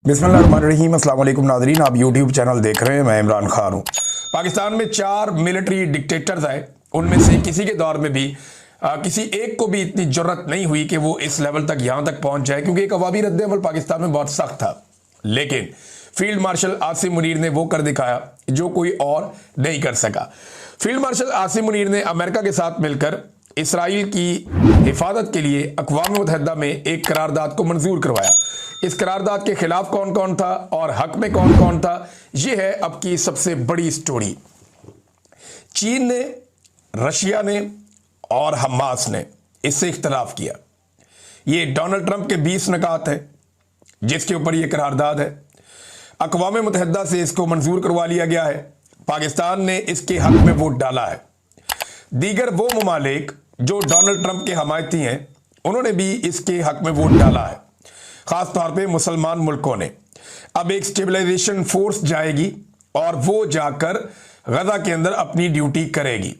बिस्मिल्लाहिर्रहमानिर्रहीम। अस्सलाम वालेकुम नाज़रीन, आप यूट्यूब चैनल देख रहे हैं। मैं इमरान खान हूँ। पाकिस्तान में 4 मिलिट्री डिक्टेटर्स आए, उनमें से किसी के दौर में भी किसी एक को भी इतनी जरूरत नहीं हुई कि वो इस लेवल तक यहाँ तक पहुँच जाए, क्योंकि एक अवामी रद्द-ए-अमल पाकिस्तान में बहुत सख्त था। लेकिन फील्ड मार्शल आसिम मुनीर ने वो कर दिखाया जो कोई और नहीं कर सका। फील्ड मार्शल आसिम मुनीर ने अमेरिका के साथ मिलकर इसराइल की हिफाजत के लिए अक़वाम मुत्तहिदा में एक करारदाद को मंजूर करवाया। इस करारदाद के खिलाफ कौन कौन था और हक में कौन कौन था, यह है अब की सबसे बड़ी स्टोरी। चीन ने, रशिया ने और हमास ने इससे इख्तलाफ किया। ये डोनाल्ड ट्रंप के 20 नकात हैं जिसके ऊपर यह करारदाद है। अक़वाम मुत्तहिदा से इसको मंजूर करवा लिया गया है। पाकिस्तान ने इसके हक में वोट डाला है। दीगर वो ममालिक जो डोनाल्ड ट्रंप के हमायती हैं, उन्होंने भी इसके हक में वोट डाला है। खास तौर पे मुसलमान मुल्कों ने। अब एक स्टेबलाइजेशन फोर्स जाएगी और वो जाकर गजा के अंदर अपनी ड्यूटी करेगी।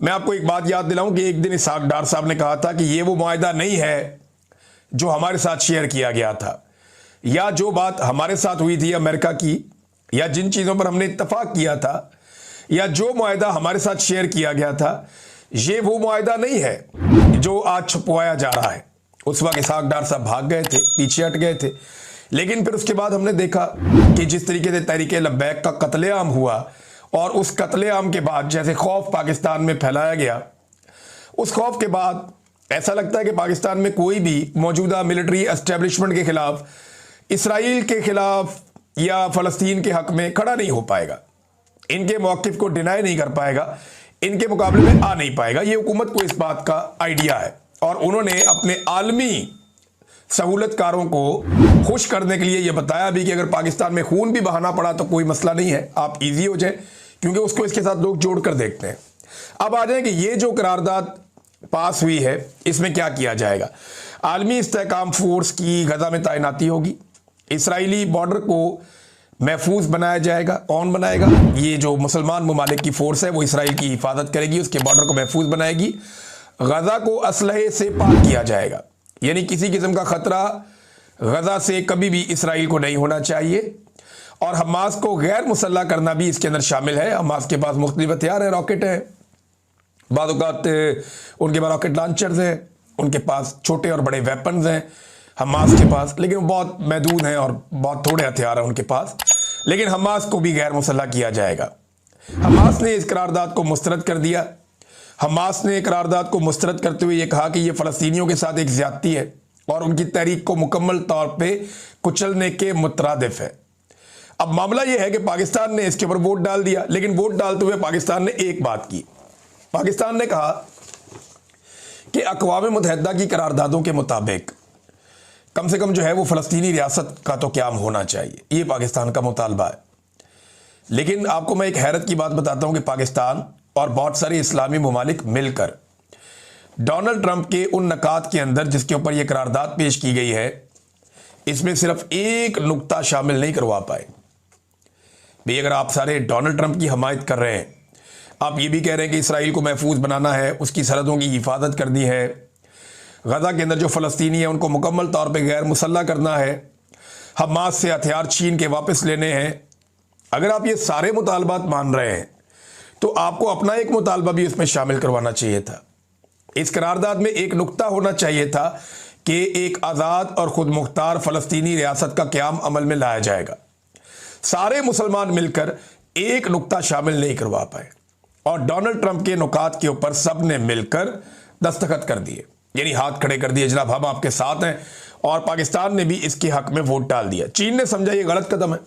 मैं आपको एक बात याद दिलाऊं कि एक दिन इसहाक डार साहब ने कहा था कि ये वो मुआहिदा नहीं है जो हमारे साथ शेयर किया गया था, या जो बात हमारे साथ हुई थी अमेरिका की, या जिन चीज़ों पर हमने इत्तफाक किया था, या जो मुआहिदा हमारे साथ शेयर किया गया था, ये वो मुआहिदा नहीं है जो आज छुपवाया जा रहा है। उस वक्त इसहाक डार साहब भाग गए थे, पीछे हट गए थे। लेकिन फिर उसके बाद हमने देखा कि जिस तरीके से तहरीक लब्बैक का कत्लेआम हुआ, और उस कत्लेआम के बाद जैसे खौफ पाकिस्तान में फैलाया गया, उस खौफ के बाद ऐसा लगता है कि पाकिस्तान में कोई भी मौजूदा मिलिट्री एस्टेब्लिशमेंट के खिलाफ, इसराइल के खिलाफ या फ़लस्तीन के हक में खड़ा नहीं हो पाएगा, इनके मौक़िफ़ को डिनाई नहीं कर पाएगा, इनके मुकाबले में आ नहीं पाएगा। ये हुकूमत को इस बात का आइडिया है, और उन्होंने अपने आलमी सहूलतकारों को खुश करने के लिए यह बताया भी कि अगर पाकिस्तान में खून भी बहाना पड़ा तो कोई मसला नहीं है, आप इजी हो जाए, क्योंकि उसको इसके साथ लोग जोड़ कर देखते हैं। अब आ जाए कि ये जो करारदाद पास हुई है, इसमें क्या किया जाएगा। आलमी इस्तेहकाम फोर्स की गजा में तैनाती होगी। इसराइली बॉर्डर को महफूज बनाया जाएगा। कौन बनाएगा? ये जो मुसलमान ममालिक की फोर्स है वो इसराइल की हिफाजत करेगी, उसके बॉर्डर को महफूज बनाएगी। गजा को असलहे से पाक किया जाएगा, यानी किसी किस्म का खतरा गजा से कभी भी इसराइल को नहीं होना चाहिए। और हमास को गैर मुसल्लह करना भी इसके अंदर शामिल है। हमास के पास मुख्तलिफ हथियार हैं, रॉकेट हैं, बाद औक़ात उनके पास रॉकेट लॉन्चर्स हैं, उनके पास छोटे और बड़े वेपन्स हैं हमास के पास, लेकिन वो बहुत महदूद हैं और बहुत थोड़े हथियार हैं उनके पास। लेकिन हमास को भी गैर मुसल्लह किया जाएगा। हमास ने इस करारदाद को मुस्तरद कर दिया। हमास ने करारदाद को मुस्तरद करते हुए ये कहा कि ये फ़लस्तीनियों के साथ एक ज़्यादती है और उनकी तहरीक को मुकम्मल तौर पे कुचलने के मुतरादिफ है। अब मामला ये है कि पाकिस्तान ने इसके ऊपर वोट डाल दिया, लेकिन वोट डालते हुए पाकिस्तान ने एक बात की। पाकिस्तान ने कहा कि अक़वाम मुत्तहिदा की करारदादों के मुताबिक कम से कम जो है वो फ़लस्तीनी रियासत का तो क़याम होना चाहिए, ये पाकिस्तान का मुतालबा है। लेकिन आपको मैं एक हैरत की बात बताता हूँ कि पाकिस्तान और बहुत सारे इस्लामी ममालिक मिलकर डोनाल्ड ट्रंप के उन नकात के अंदर जिसके ऊपर यह करारदाद पेश की गई है, इसमें सिर्फ एक नुक्ता शामिल नहीं करवा पाए। भाई अगर आप सारे डोनाल्ड ट्रंप की हमायत कर रहे हैं, आप ये भी कह रहे हैं कि इसराइल को महफूज बनाना है, उसकी सरहदों की हिफाजत करनी है, गजा के अंदर जो फ़लस्तीनी है उनको मुकम्मल तौर पर गैर मुसल्लह करना है, हमास से हथियार छीन के वापस लेने हैं, अगर आप ये सारे मुतालबात मान रहे हैं तो आपको अपना एक मुतालबा भी उसमें शामिल करवाना चाहिए था। इस करारदाद में एक नुक्ता होना चाहिए था कि एक आज़ाद और खुद मुख्तार फ़लस्तीनी रियासत का क़याम अमल में लाया जाएगा। सारे मुसलमान मिलकर एक नुक्ता शामिल नहीं करवा पाए, और डोनाल्ड ट्रंप के नुकात के ऊपर सब ने मिलकर दस्तखत कर दिए, यानी हाथ खड़े कर दिए, जनाब हम आपके साथ हैं। और पाकिस्तान ने भी इसके हक में वोट डाल दिया। चीन ने समझा ये गलत कदम है,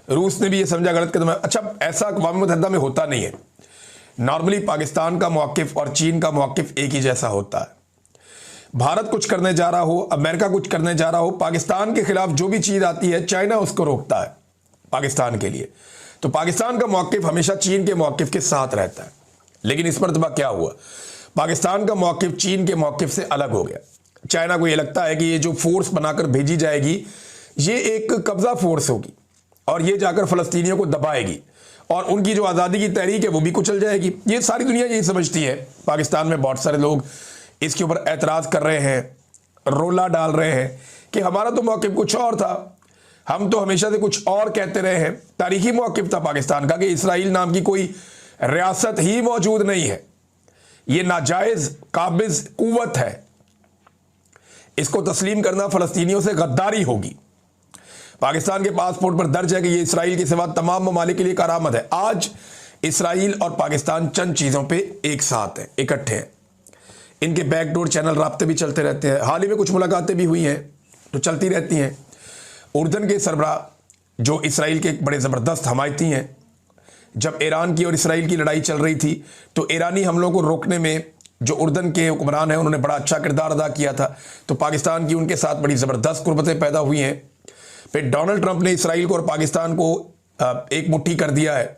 रूस ने भी ये समझा गलत कदम है। अच्छा, ऐसा अक़वाम मुत्तहिदा में होता नहीं है। नॉर्मली पाकिस्तान का मौक़िफ़ और चीन का मौक़िफ़ एक ही जैसा होता है। भारत कुछ करने जा रहा हो, अमेरिका कुछ करने जा रहा हो, पाकिस्तान के खिलाफ जो भी चीज़ आती है चाइना उसको रोकता है पाकिस्तान के लिए। तो पाकिस्तान का मौक़िफ़ हमेशा चीन के मौक़िफ़ के साथ रहता है। लेकिन इस मरतबा क्या हुआ, पाकिस्तान का मौक़िफ़ चीन के मौक़िफ़ से अलग हो गया। चाइना को ये लगता है कि ये जो फोर्स बनाकर भेजी जाएगी ये एक कब्ज़ा फोर्स होगी और ये जाकर फ़लस्तीनियों को दबाएगी और उनकी जो आज़ादी की तहरीक है वो भी कुचल जाएगी। ये सारी दुनिया यही समझती है। पाकिस्तान में बहुत सारे लोग इसके ऊपर एतराज़ कर रहे हैं, रोला डाल रहे हैं कि हमारा तो मौक़िफ़ कुछ और था, हम तो हमेशा से कुछ और कहते रहे हैं। तारीखी मौक़िफ़ था पाकिस्तान का कि इसराइल नाम की कोई रियासत ही मौजूद नहीं है, ये नाजायज़ काबिज़ कुव्वत है, इसको तस्लीम करना फ़लस्तीनियों से गद्दारी होगी। पाकिस्तान के पासपोर्ट पर दर्ज है कि ये इसराइल के सिवा तमाम ममालिक के लिए करामत है। आज इसराइल और पाकिस्तान चंद चीज़ों पे एक साथ हैं, इकट्ठे हैं। इनके बैकडोर चैनल राब्ते भी चलते रहते हैं। हाल ही में कुछ मुलाकातें भी हुई हैं तो चलती रहती हैं। उर्दन के सरबराह जो इसराइल के एक बड़े ज़बरदस्त हमायती हैं, जब ईरान की और इसराइल की लड़ाई चल रही थी तो ईरानी हमलों को रोकने में जो उर्दन के हुक्मरान हैं उन्होंने बड़ा अच्छा किरदार अदा किया था। तो पाकिस्तान की उनके साथ बड़ी ज़बरदस्त कुर्बतें पैदा हुई हैं। फिर डोनाल्ड ट्रंप ने इसराइल को और पाकिस्तान को एक मुट्ठी कर दिया है।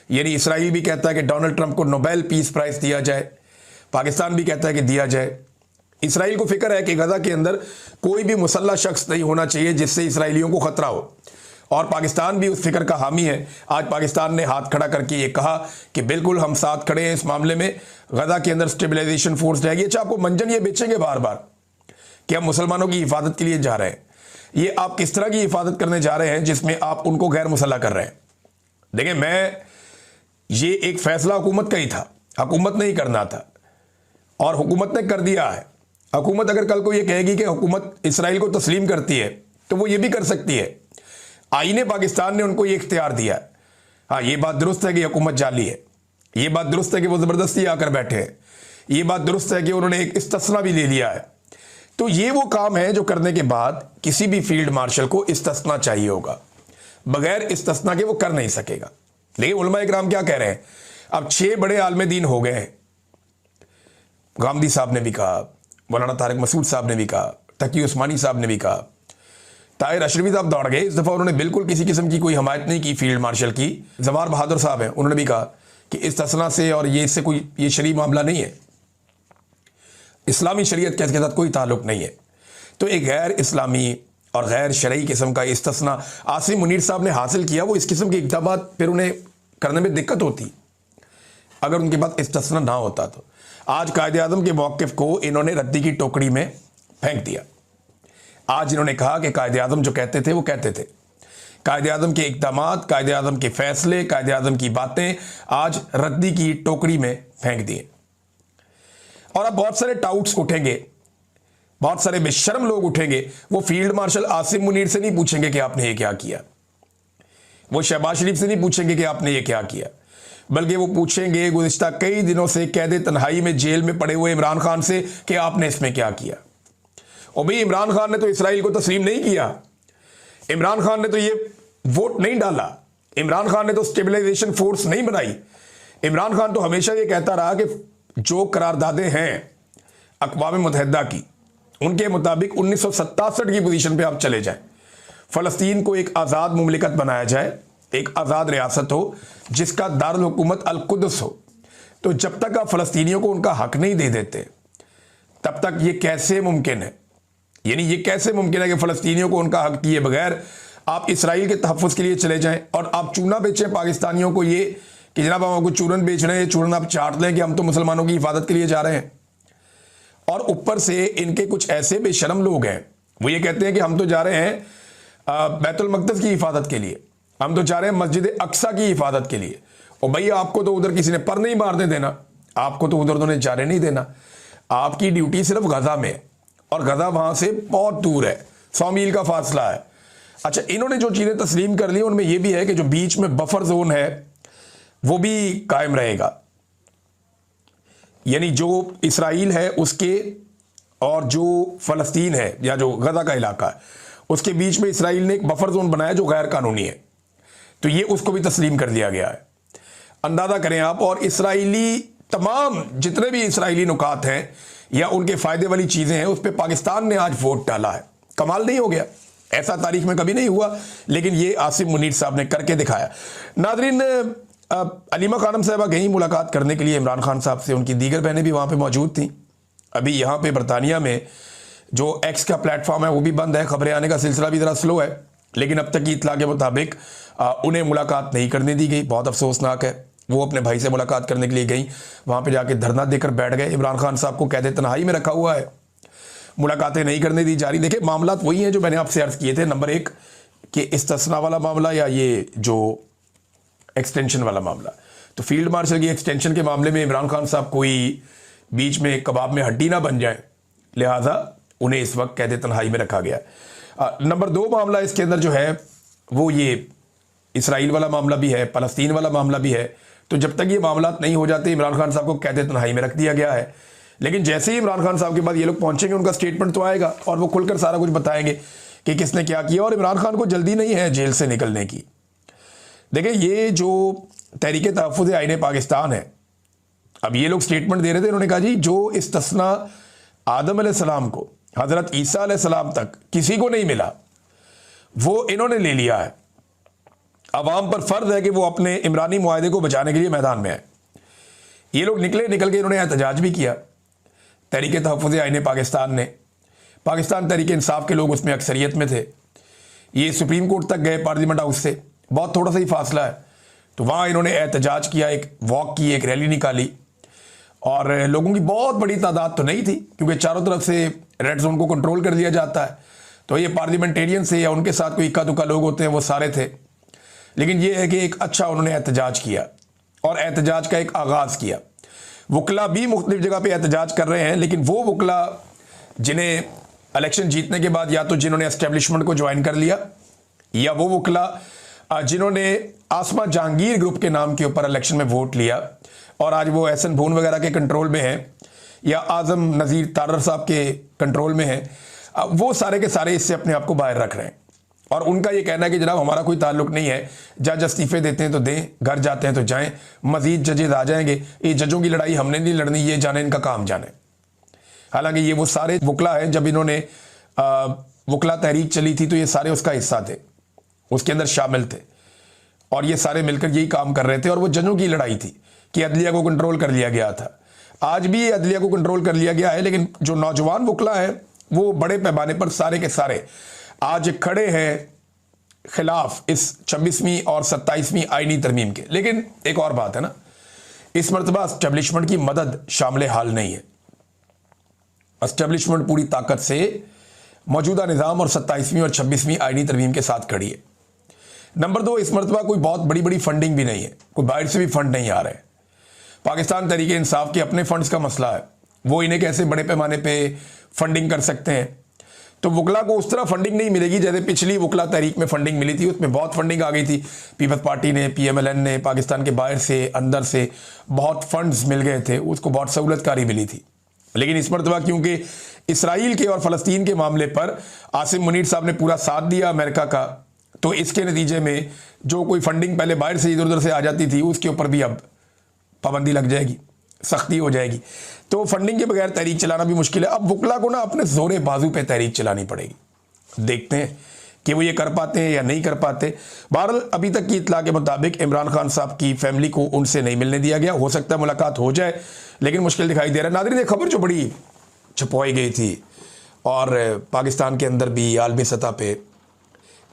यानी इसराइल भी कहता है कि डोनाल्ड ट्रंप को नोबेल पीस प्राइज़ दिया जाए, पाकिस्तान भी कहता है कि दिया जाए। इसराइल को फिक्र है कि गजा के अंदर कोई भी मुसल्लह शख्स नहीं होना चाहिए जिससे इसराइलियों को खतरा हो, और पाकिस्तान भी उस फिक्र का हामी है। आज पाकिस्तान ने हाथ खड़ा करके ये कहा कि बिल्कुल हम साथ खड़े हैं इस मामले में, गजा के अंदर स्टेबलाइजेशन फोर्स रहेगी। अच्छा, आपको मंजन ये बेचेंगे बार बार कि हम मुसलमानों की हिफाजत के लिए जा रहे हैं। ये आप किस तरह की हिफाजत करने जा रहे हैं जिसमें आप उनको गैर मुसल्लह कर रहे हैं? देखिए, ये एक फैसला हुकूमत का ही था, हुकूमत ने ही करना था और हुकूमत ने कर दिया है। हुकूमत अगर कल को ये कहेगी कि हुकूमत इसराइल को तस्लीम करती है तो वो ये भी कर सकती है। आईने पाकिस्तान ने उनको ये इख्तियार दिया है। हाँ, ये बात दुरुस्त है कि हुकूमत जाली है, ये बात दुरुस्त है कि वो ज़बरदस्ती आकर बैठे हैं, ये बात दुरुस्त है कि उन्होंने एक इस्तिस्ना भी ले लिया है। तो ये वो काम है जो करने के बाद किसी भी फील्ड मार्शल को इस्तिस्ना चाहिए होगा, बगैर इस्तिस्ना के वो कर नहीं सकेगा। देखिए, उलमा इकराम क्या कह रहे हैं, अब 6 बड़े आलम दीन हो गए हैं। गामदी साहब ने भी कहा, मौलाना तारिक मसूद साहब ने भी कहा, तकी उस्मानी साहब ने भी कहा, ताहिर अशरफी साहब दौड़ गए। इस दफ़ा उन्होंने बिल्कुल किसी किस्म की कोई हमायत नहीं की फील्ड मार्शल की। जवार बहादुर साहब हैं, उन्होंने भी कहा कि इस्तिस्ना से और ये इससे कोई ये शरई मामला नहीं है, इस्लामी शरीयत के साथ कोई ताल्लुक नहीं है। तो एक गैर इस्लामी और गैर शरई किस्म का इस्तिस्ना आसिम मुनीर साहब ने हासिल किया। वो इस किस्म के इक़दाम फिर उन्हें करने में दिक्कत होती अगर उनके पास इस्तिस्ना ना होता। तो आज कायदे आज़म के मौक़िफ़ को इन्होंने रद्दी की टोकरी में फेंक दिया। आज इन्होंने कहा कि कायदे आज़म जो कहते थे वो कहते थे। कायदे आज़म के इक़दामात, कायदे आज़म के फ़ैसले, कायदे आज़म की बातें आज रद्दी की टोकरी में फेंक दिए। और अब बहुत सारे टाउट्स उठेंगे, बहुत सारे बेशर्म लोग उठेंगे। वो फील्ड मार्शल आसिम मुनीर से नहीं पूछेंगे कि आपने ये क्या किया, वो शहबाज शरीफ से नहीं पूछेंगे कि आपने ये क्या किया, बल्कि वो पूछेंगे गुज़िश्ता कई दिनों से कैद तन्हाई में जेल में पड़े हुए इमरान खान से कि आपने इसमें क्या किया। और भाई, इमरान खान ने तो इसराइल को तस्लीम नहीं किया, इमरान खान ने तो ये वोट नहीं डाला, इमरान खान ने तो स्टेबलाइजेशन फोर्स नहीं बनाई। इमरान खान तो हमेशा ये कहता रहा कि जो करारदादें हैं अक़वाम मुत्तहिदा की, उनके मुताबिक 1967 की पोजीशन पे आप चले जाएं, फ़लस्तीन को एक आज़ाद मुमलिकत बनाया जाए, एक आज़ाद रियासत हो जिसका दारुल हुकूमत अल-कुद्स हो। तो जब तक आप फ़लस्तीनियों को उनका हक नहीं दे देते तब तक ये कैसे मुमकिन है? यानी ये कैसे मुमकिन है कि फ़लस्तीनियों को उनका हक दिए बगैर आप इसराइल के तहफ़्फ़ुज़ के लिए चले जाएं और आप चूना बेचें पाकिस्तानियों को, ये कि जनाब हम आपको चूरन बेच रहे हैं, चूरन आप चाट लें कि हम तो मुसलमानों की हिफाजत के लिए जा रहे हैं। और ऊपर से इनके कुछ ऐसे बेशरम लोग हैं, वो ये कहते हैं कि हम तो जा रहे हैं बैतुल मक़दस की हिफाजत के लिए, हम तो जा रहे हैं मस्जिद अक्सा की हिफाजत के लिए। और भाई, आपको तो उधर किसी ने पर नहीं मारने देना, आपको तो उधर उन्होंने जाने नहीं देना। आपकी ड्यूटी सिर्फ गजा में है और गजा वहाँ से बहुत दूर है, 100 मील का फासला है। अच्छा, इन्होंने जो चीज़ें तस्लीम कर ली उनमें यह भी है कि जो बीच में बफर जोन है वो भी कायम रहेगा। यानी जो इसराइल है उसके और जो फ़लस्तीन है या जो गजा का इलाका है उसके बीच में इसराइल ने एक बफर जोन बनाया जो गैर कानूनी है, तो ये उसको भी तस्लीम कर दिया गया है। अंदाज़ा करें आप, और इसराइली तमाम जितने भी इसराइली नुकात हैं या उनके फ़ायदे वाली चीज़ें हैं उस पर पाकिस्तान ने आज वोट डाला है। कमाल नहीं हो गया? ऐसा तारीख में कभी नहीं हुआ, लेकिन ये आसिम मुनीर साहब ने करके दिखाया। नाज़रीन, अलीमा खानम साहबा गई मुलाकात करने के लिए इमरान खान साहब से, उनकी दीगर बहनें भी वहाँ पे मौजूद थीं। अभी यहाँ पे बरतानिया में जो एक्स का प्लेटफॉर्म है वो भी बंद है, खबरें आने का सिलसिला भी ज़रा स्लो है, लेकिन अब तक की इतला के मुताबिक उन्हें मुलाकात नहीं करने दी गई। बहुत अफसोसनाक है। वो अपने भाई से मुलाकात करने के लिए गई, वहाँ पे जाके धरना देकर बैठ गए। इमरान खान साहब को कैद तन्हाई में रखा हुआ है, मुलाकातें नहीं करने दी जा रही। देखिए, मामला वही हैं जो मैंने आपसे अर्ज़ किए थे। नंबर 1, कि इस्तिस्ना वाला मामला या ये जो एक्सटेंशन वाला मामला। तो फील्ड मार्शल की एक्सटेंशन के मामले में इमरान खान साहब कोई बीच में कबाब में हड्डी ना बन जाए, लिहाजा उन्हें इस वक्त कैद तन्हाई में रखा गया। नंबर 2 मामला इसके अंदर जो है वो ये इसराइल वाला मामला भी है, फ़लस्तीन वाला मामला भी है। तो जब तक ये मामला नहीं हो जाते इमरान खान साहब को कैद तन्हाई में रख दिया गया है। लेकिन जैसे ही इमरान खान साहब के बाद ये लोग पहुंचेंगे उनका स्टेटमेंट तो आएगा और वो खुलकर सारा कुछ बताएंगे कि किसने क्या किया। और इमरान खान को जल्दी नहीं है जेल से निकलने की। देखिए ये जो तहरीक तहफ़्फ़ुज़ आईन पाकिस्तान है, अब ये लोग स्टेटमेंट दे रहे थे, इन्होंने कहा जी जो इस्तिस्ना आदम अलैहिस्सलाम को हज़रत ईसा अलैहिस्सलाम तक किसी को नहीं मिला वो इन्होंने ले लिया है। अवाम पर फ़र्ज है कि वो अपने इमरानी मुआहदे को बचाने के लिए मैदान में आए। ये लोग निकल के इन्होंने एहतजाज भी किया। तहरीक तहफ़्फ़ुज़ आईन पाकिस्तान ने, पाकिस्तान तहरीक इंसाफ के लोग उसमें अक्सरियत में थे। ये सुप्रीम कोर्ट तक गए, पार्लियामेंट हाउस से बहुत थोड़ा सा ही फासला है। तो वहाँ इन्होंने एहतजाज किया, एक वॉक की, एक रैली निकाली और लोगों की बहुत बड़ी तादाद तो नहीं थी क्योंकि चारों तरफ से रेड जोन को कंट्रोल कर दिया जाता है। तो ये पार्लियामेंटेरियन से या उनके साथ कोई इक्का दुक्का लोग होते हैं वो सारे थे। लेकिन ये है कि एक अच्छा उन्होंने एहतजाज किया और एहतजाज का एक आगाज़ किया। वकला भी मुख्तलिफ जगह पे एहतजाज कर रहे हैं, लेकिन वो वकला जिन्हें इलेक्शन जीतने के बाद या तो जिन्होंने एस्टेब्लिशमेंट को ज्वाइन कर लिया या वो वकला जिन्होंने आसमा जहांगीर ग्रुप के नाम के ऊपर इलेक्शन में वोट लिया और आज वो एहसन भून वगैरह के कंट्रोल में है या आज़म नज़ीर तारर साहब के कंट्रोल में है, वो सारे के सारे इससे अपने आप को बाहर रख रहे हैं। और उनका ये कहना है कि जनाब हमारा कोई ताल्लुक नहीं है, जज इस्तीफे देते हैं तो दें, घर जाते हैं तो जाएं, मजीद जजेज आ जाएंगे, ये जजों की लड़ाई हमने नहीं लड़नी, ये जाने इनका काम जाने। हालांकि ये वो सारे वकला हैं, जब इन्होंने वकला तहरीक चली थी तो ये सारे उसका हिस्सा थे, उसके अंदर शामिल थे और ये सारे मिलकर यही काम कर रहे थे। और वो जजों की लड़ाई थी कि अदलिया को कंट्रोल कर लिया गया था। आज भी ये अदलिया को कंट्रोल कर लिया गया है, लेकिन जो नौजवान वकला है वो बड़े पैमाने पर सारे के सारे आज खड़े हैं खिलाफ इस 26वीं और 27वीं आईनी तरमीम के। लेकिन एक और बात है ना, इस मरतबा एस्टेब्लिशमेंट की मदद शामिल हाल नहीं है। एस्टेब्लिशमेंट पूरी ताकत से मौजूदा निज़ाम और 27वीं और 26वीं आईनी तरमीम के साथ खड़ी है। नंबर 2, इस मरतबा कोई बहुत बड़ी बड़ी फंडिंग भी नहीं है, कोई बाहर से भी फंड नहीं आ रहे। पाकिस्तान तहरीक इंसाफ के अपने फंड्स का मसला है, वो इन्हें कैसे बड़े पैमाने पर फंडिंग कर सकते हैं। तो वकला को उस तरह फंडिंग नहीं मिलेगी जैसे पिछली वकला तहरीक में फंडिंग मिली थी। उसमें बहुत फंडिंग आ गई थी, पीपल्स पार्टी ने, PMLN ने, पाकिस्तान के बाहर से अंदर से बहुत फंड्स मिल गए थे, उसको बहुत सहूलतकारी मिली थी। लेकिन इस मरतबा क्योंकि इसराइल के और फ़लस्तीन के मामले पर आसिम मुनीर साहब ने पूरा साथ दिया अमेरिका का, तो इसके नतीजे में जो कोई फंडिंग पहले बाहर से इधर उधर से आ जाती थी उसके ऊपर भी अब पाबंदी लग जाएगी, सख्ती हो जाएगी। तो फंडिंग के बगैर तहरीक चलाना भी मुश्किल है। अब वकला को ना अपने जोरे बाजू पे तहरीक चलानी पड़ेगी। देखते हैं कि वो ये कर पाते हैं या नहीं कर पाते। बहरहाल अभी तक की इत्तला के मुताबिक इमरान खान साहब की फैमिली को उनसे नहीं मिलने दिया गया। हो सकता है मुलाकात हो जाए, लेकिन मुश्किल दिखाई दे रहा है। नाज़रीन, ये खबर जो बड़ी छुपाई गई थी और पाकिस्तान के अंदर भी आलमी सतह पे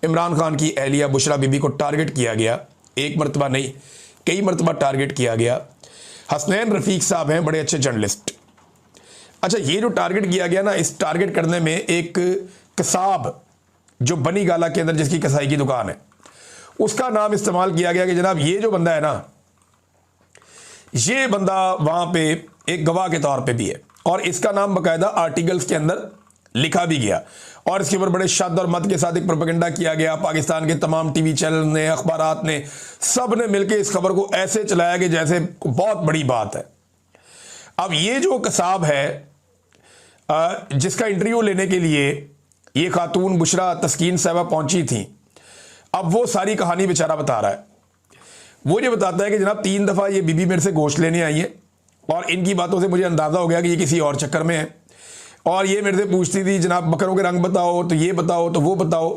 इमरान खान की अहलिया बुशरा बीबी को टारगेट किया गया, एक मरतबा नहीं कई मरतबा टारगेट किया गया। हसनैन रफ़ीक साहब हैं बड़े अच्छे जर्नलिस्ट। अच्छा, ये जो टारगेट किया गया ना, इस टारगेट करने में एक कसाब जो बनी गाला के अंदर जिसकी कसाई की दुकान है, उसका नाम इस्तेमाल किया गया कि जनाब ये जो बंदा है ना, ये बंदा वहां पे एक गवाह के तौर पे भी है और इसका नाम बाकायदा आर्टिकल्स के अंदर लिखा भी गया और इसके ऊपर बड़े शद और मत के साथ एक प्रोपेगेंडा किया गया। पाकिस्तान के तमाम टीवी चैनल ने, अखबारात ने, सब ने मिलकर इस खबर को ऐसे चलाया कि जैसे बहुत बड़ी बात है। अब ये जो कसाब है जिसका इंटरव्यू लेने के लिए ये खातून बुशरा तस्कीन साहबा पहुंची थी, अब वो सारी कहानी बेचारा बता रहा है। वो ये बताता है कि जनाब 3 दफ़ा ये बीबी मेरे से गोश्त लेने आई है और इनकी बातों से मुझे अंदाज़ा हो गया कि ये किसी और चक्कर में है। और ये मेरे से पूछती थी जनाब बकरों के रंग बताओ, तो ये बताओ, तो वो बताओ।